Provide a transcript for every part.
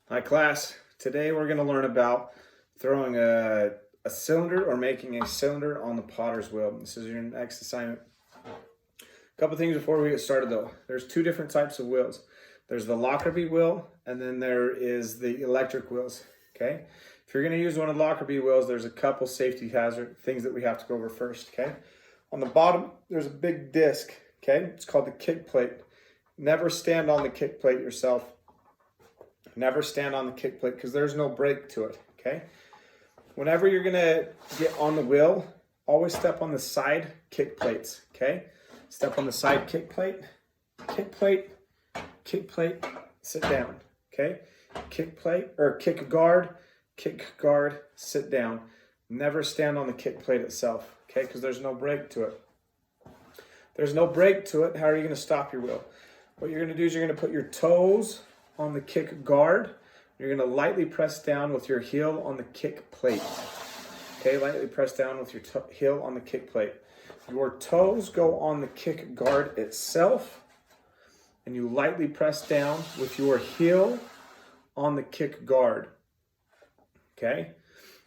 Hi class, today we're going to learn about throwing a cylinder or making a cylinder on the potter's wheel. This is your next assignment. A couple things before we get started though. There's two different types of wheels. There's the Lockerbie wheel and then there is the electric wheels, okay? If you're going to use one of the Lockerbie wheels, there's a couple safety hazard things that we have to go over first, okay? On the bottom, there's a big disc, okay? It's called the kick plate. Never stand on the kick plate yourself. Never stand on the kick plate because there's no brake to it, okay? Whenever you're gonna get on the wheel, always step on the side kick plates, okay? Step on the side kick plate, sit down, okay? Kick plate, or kick guard, sit down. Never stand on the kick plate itself, okay? Because there's no brake to it. There's no brake to it, how are you gonna stop your wheel? What you're gonna do is you're gonna put your toes on the kick guard. You're going to lightly press down with your heel on the kick plate. Okay, lightly press down with your heel on the kick plate. Your toes go on the kick guard itself, and you lightly press down with your heel on the kick guard. Okay?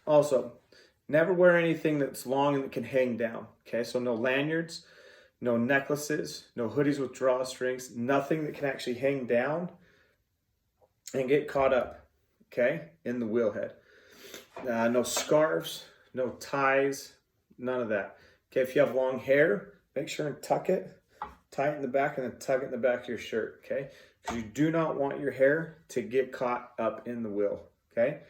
Also, never wear anything that's long and that can hang down. Okay, so no lanyards, no necklaces, no hoodies with drawstrings, nothing that can actually hang down and get caught up, okay, in the wheel head. No scarves, no ties, none of that. Okay, if you have long hair, make sure and tuck it, tie it in the back, and then tug it in the back of your shirt, okay? Because you do not want your hair to get caught up in the wheel, okay?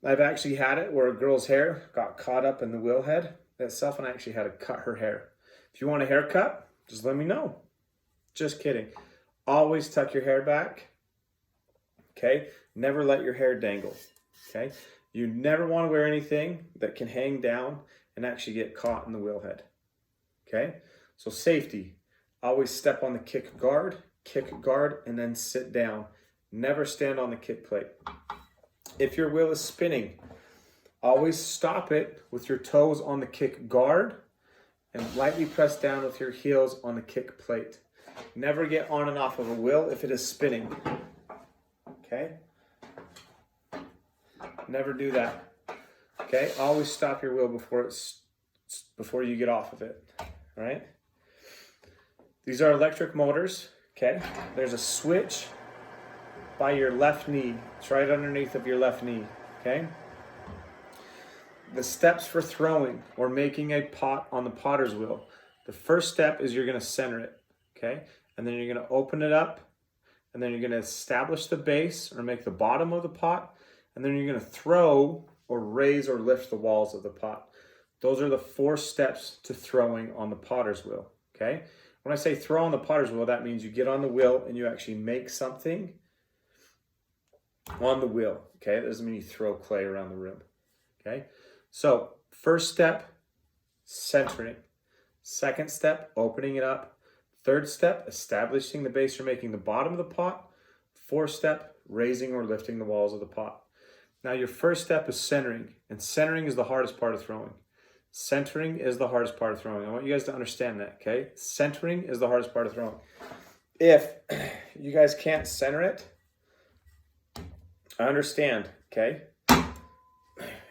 I've actually had it where a girl's hair got caught up in the wheel head itself, and I actually had to cut her hair. If you want a haircut, just let me know. Just kidding. Always tuck your hair back. Okay, never let your hair dangle. Okay, you never want to wear anything that can hang down and actually get caught in the wheel head. Okay, so safety, always step on the kick guard, and then sit down. Never stand on the kick plate. If your wheel is spinning, always stop it with your toes on the kick guard and lightly press down with your heels on the kick plate. Never get on and off of a wheel if it is spinning. Okay? Never do that. Okay? Always stop your wheel before you get off of it. All right? These are electric motors. Okay? There's a switch by your left knee. It's right underneath of your left knee. Okay? The steps for throwing or making a pot on the potter's wheel. The first step is you're going to center it. Okay? And then you're going to open it up. And then you're going to establish the base or make the bottom of the pot. And then you're going to throw or raise or lift the walls of the pot. Those are the 4 steps to throwing on the potter's wheel. Okay? When I say throw on the potter's wheel, that means you get on the wheel and you actually make something on the wheel. Okay? That doesn't mean you throw clay around the room. Okay? So, first step, centering. Second step, opening it up. Third step, establishing the base or making the bottom of the pot. Fourth step, raising or lifting the walls of the pot. Now your first step is centering, and centering is the hardest part of throwing. Centering is the hardest part of throwing. I want you guys to understand that, okay? Centering is the hardest part of throwing. If you guys can't center it, I understand, okay?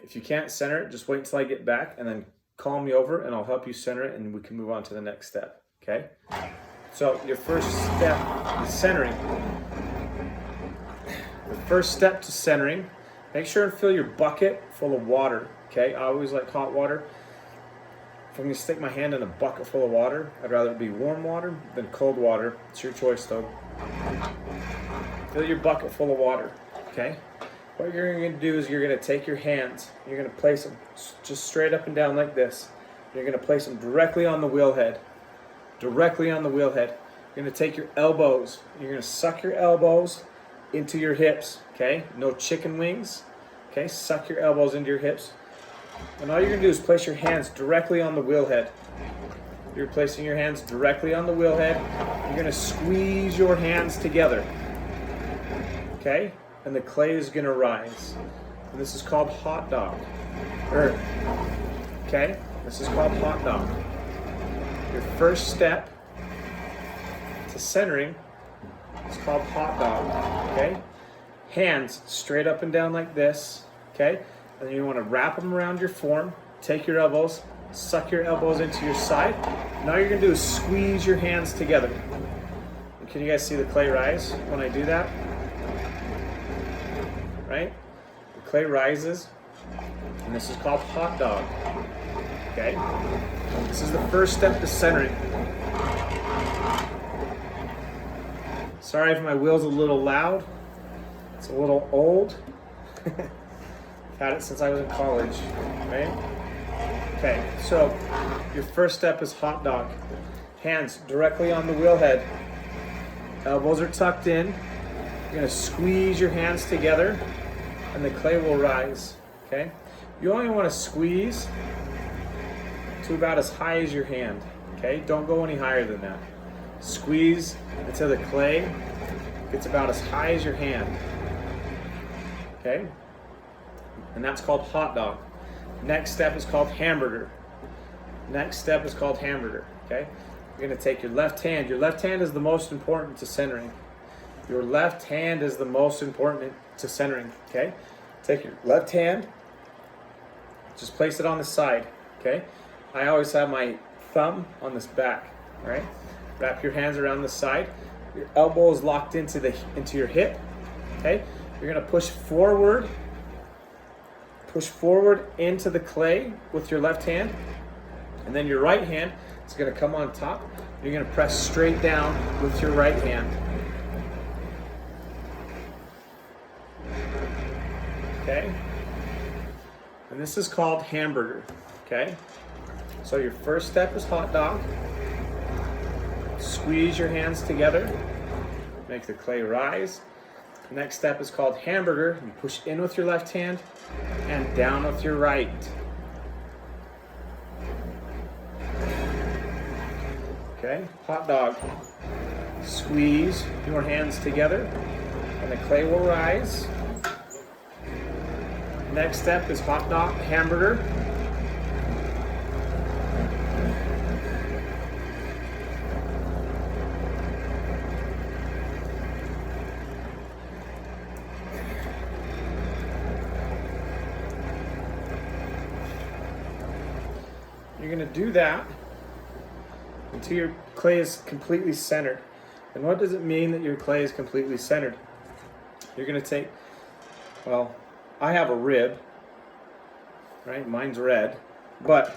If you can't center it, just wait until I get back and then call me over and I'll help you center it and we can move on to the next step, okay? So your first step is centering. The first step to centering, make sure and fill your bucket full of water, okay? I always like hot water. If I'm gonna stick my hand in a bucket full of water, I'd rather it be warm water than cold water. It's your choice though. Fill your bucket full of water, okay? What you're gonna do is you're gonna take your hands, you're gonna place them just straight up and down like this. You're gonna place them directly on the wheel head. Directly on the wheel head. You're going to take your elbows. You're going to suck your elbows into your hips, okay? No chicken wings, okay? Suck your elbows into your hips. And all you're going to do is place your hands directly on the wheel head. You're placing your hands directly on the wheel head. You're going to squeeze your hands together, okay? And the clay is going to rise. And this is called hot dog. Okay? This is called hot dog. Your first step to centering is called hot dog, okay? Hands straight up and down like this, okay? And then you want to wrap them around your form. Take your elbows, suck your elbows into your side. Now you're going to do is squeeze your hands together. And can you guys see the clay rise when I do that? Right? The clay rises, and this is called hot dog, okay? This is the first step to centering. Sorry if my wheel's a little loud. It's a little old. I've had it since I was in college, right? Okay, so your first step is hot dog. Hands directly on the wheel head. Elbows are tucked in. You're gonna squeeze your hands together and the clay will rise, okay? You only wanna squeeze to about as high as your hand, okay? Don't go any higher than that. Squeeze until the clay gets about as high as your hand. Okay? And that's called hot dog. Next step is called hamburger. Next step is called hamburger. Okay? You're going to take your left hand. Your left hand is the most important to centering. Your left hand is the most important to centering. Okay? Take your left hand, just place it on the side. Okay? I always have my thumb on this back. Right? Wrap your hands around the side. Your elbow is locked into your hip. Okay? You're gonna push forward into the clay with your left hand, and then your right hand is gonna come on top. You're gonna press straight down with your right hand. Okay? And this is called hamburger. Okay? So your first step is hot dog. Squeeze your hands together, make the clay rise. The next step is called hamburger. You push in with your left hand and down with your right. Okay, hot dog. Squeeze your hands together and the clay will rise. Next step is hot dog, hamburger. You're going to do that until your clay is completely centered. And what does it mean that your clay is completely centered? You're going to take, well, I have a rib, right? Mine's red. But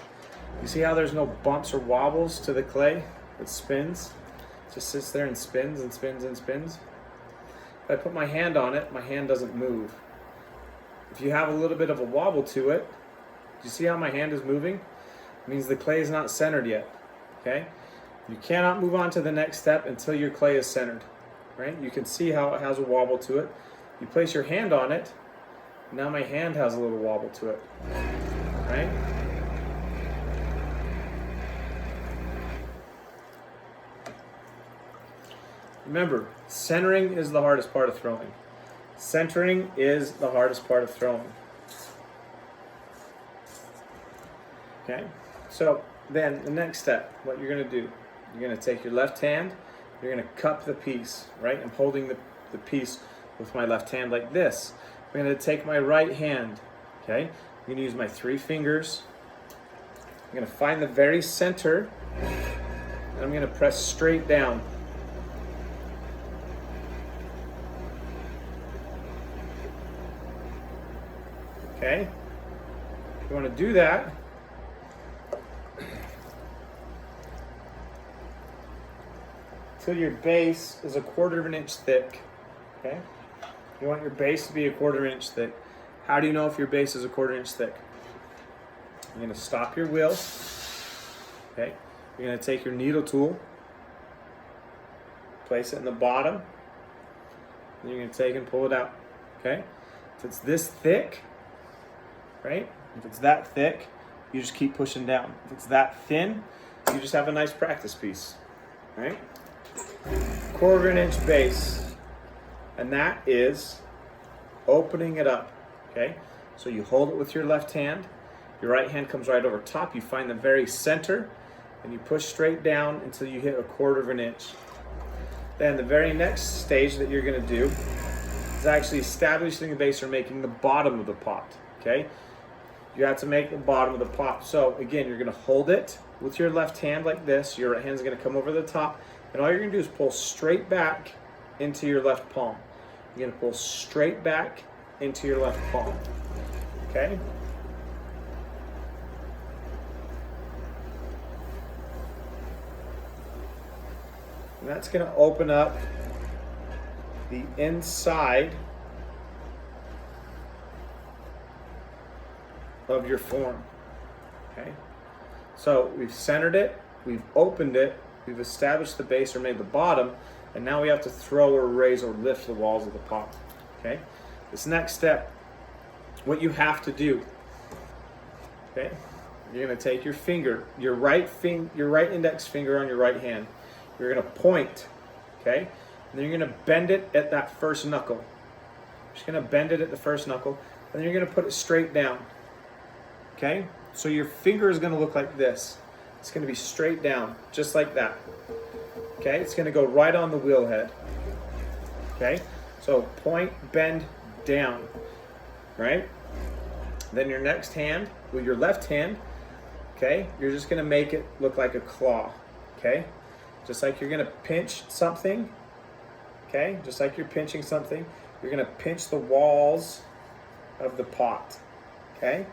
you see how there's no bumps or wobbles to the clay? It spins. It just sits there and spins and spins and spins. If I put my hand on it, my hand doesn't move. If you have a little bit of a wobble to it, do you see how my hand is moving? It means the clay is not centered yet, okay? You cannot move on to the next step until your clay is centered, right? You can see how it has a wobble to it. You place your hand on it, now my hand has a little wobble to it, right? Remember, centering is the hardest part of throwing. Centering is the hardest part of throwing. Okay? So then the next step, what you're going to do, you're going to take your left hand, you're going to cup the piece, right? I'm holding the piece with my left hand like this. I'm going to take my right hand, okay? I'm going to use my 3 fingers. I'm going to find the very center, and I'm going to press straight down. Okay? If you want to do that, till your base is 1/4 inch thick, okay? You want your base to be 1/4 inch thick. How do you know if your base is 1/4 inch thick? You're gonna stop your wheel, okay? You're gonna take your needle tool, place it in the bottom, and you're gonna take and pull it out, okay? If it's this thick, right? If it's that thick, you just keep pushing down. If it's that thin, you just have a nice practice piece, right? 1/4 inch base, and that is opening it up, okay? So you hold it with your left hand, your right hand comes right over top, you find the very center, and you push straight down until you hit 1/4 inch. Then the very next stage that you're gonna do is actually establishing the base or making the bottom of the pot, okay? You have to make the bottom of the pot. So again, you're gonna hold it with your left hand like this. Your right hand's gonna come over the top, and all you're gonna do is pull straight back into your left palm. You're gonna pull straight back into your left palm, okay? And that's gonna open up the inside of your form, okay? So we've centered it, we've opened it, we've established the base or made the bottom, and now we have to throw or raise or lift the walls of the pot, okay? This next step, what you have to do, okay? You're gonna take your finger, your right index finger on your right hand, you're gonna point, okay? And then you're gonna bend it at that first knuckle. Just gonna bend it at the first knuckle, and then you're gonna put it straight down. Okay? So your finger is gonna look like this. It's gonna be straight down, just like that. Okay? It's gonna go right on the wheel head. Okay? So point, bend, down. Right? Then your next hand, with your left hand, okay, you're just gonna make it look like a claw. Okay? Just like you're gonna pinch something. Okay, just like you're pinching something, you're gonna pinch the walls of the pot, okay?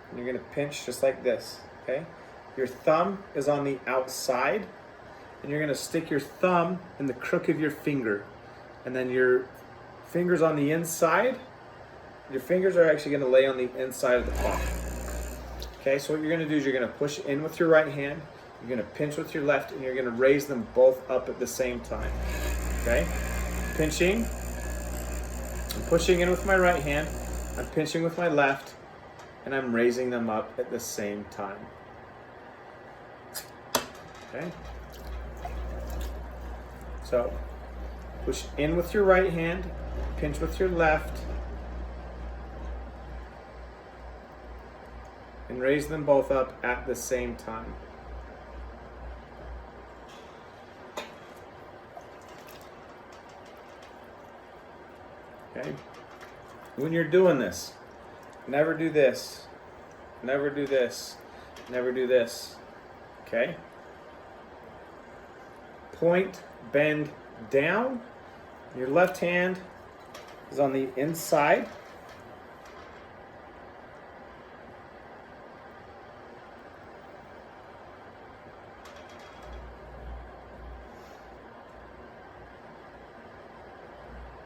And you're gonna pinch just like this, okay? Your thumb is on the outside, and you're gonna stick your thumb in the crook of your finger. And then your fingers on the inside, your fingers are actually gonna lay on the inside of the pot. Okay, so what you're gonna do is you're gonna push in with your right hand, you're gonna pinch with your left, and you're gonna raise them both up at the same time. Okay, pinching, I'm pushing in with my right hand, I'm pinching with my left, and I'm raising them up at the same time. Okay, so push in with your right hand, pinch with your left, and raise them both up at the same time. Okay. When you're doing this, never do this, never do this, never do this. Okay? Point, bend down. Your left hand is on the inside.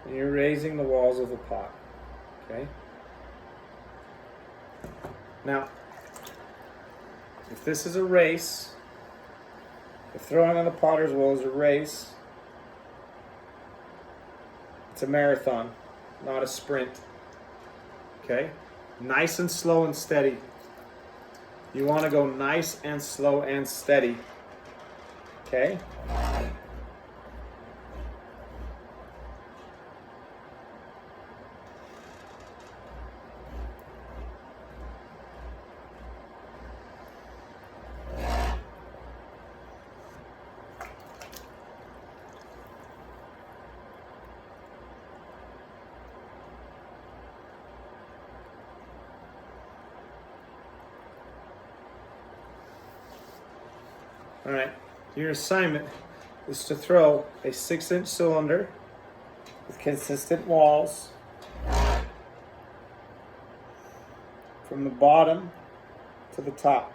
And you're raising the walls of the pot. Okay? Now, if this is a race, if throwing on the potter's wheel is a race, it's a marathon, not a sprint. Okay? Nice and slow and steady. You want to go nice and slow and steady. Okay? All right, your assignment is to throw a 6-inch cylinder with consistent walls from the bottom to the top.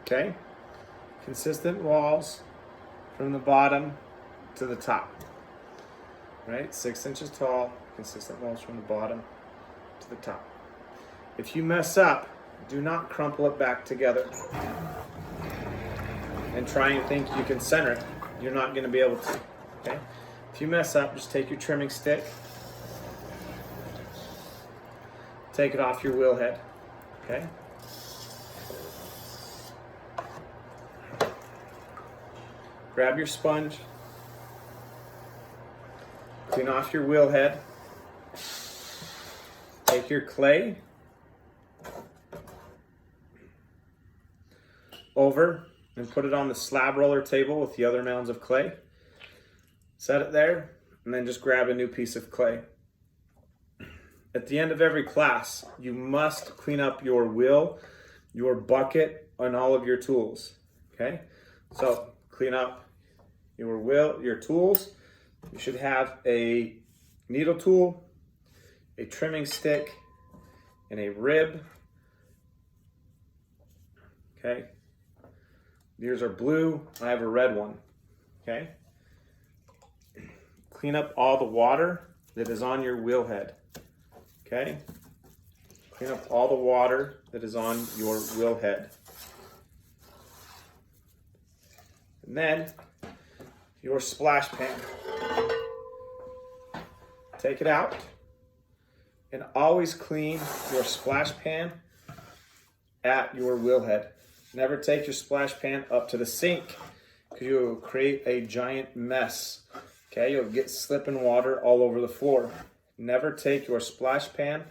Okay, consistent walls from the bottom to the top. Right, 6 inches tall, consistent walls from the bottom to the top. If you mess up, do not crumple it back together and try and think you can center it. You're not going to be able to. Okay, if you mess up, just take your trimming stick, take it off your wheel head. Okay. grab your sponge, clean off your wheel head, take your clay over and put it on the slab roller table with the other mounds of clay. Set it there, and then just grab a new piece of clay. At the end of every class, you must clean up your wheel, your bucket, and all of your tools, okay? So clean up your wheel, your tools. You should have a needle tool, a trimming stick, and a rib, okay? Yours are blue, I have a red one, okay? Clean up all the water that is on your wheel head, okay? Clean up all the water that is on your wheel head. And then your splash pan. Take it out and always clean your splash pan at your wheel head. Never take your splash pan up to the sink because you will create a giant mess. Okay, you'll get slipping water all over the floor. Never take your splash pan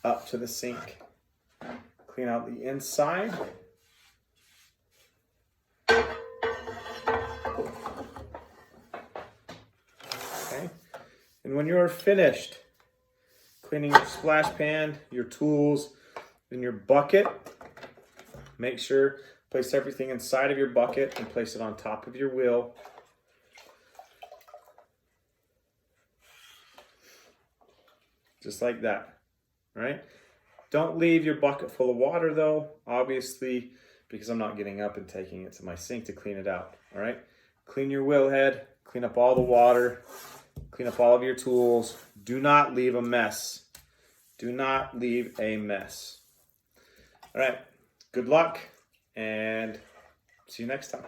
up to the sink. Clean out the inside. Okay, and when you're finished cleaning your splash pan, your tools, and your bucket, make sure place everything inside of your bucket and place it on top of your wheel. Just like that, all right? Don't leave your bucket full of water though, obviously, because I'm not getting up and taking it to my sink to clean it out, all right? Clean your wheel head, clean up all the water, clean up all of your tools. Do not leave a mess. Do not leave a mess. All right, good luck and see you next time.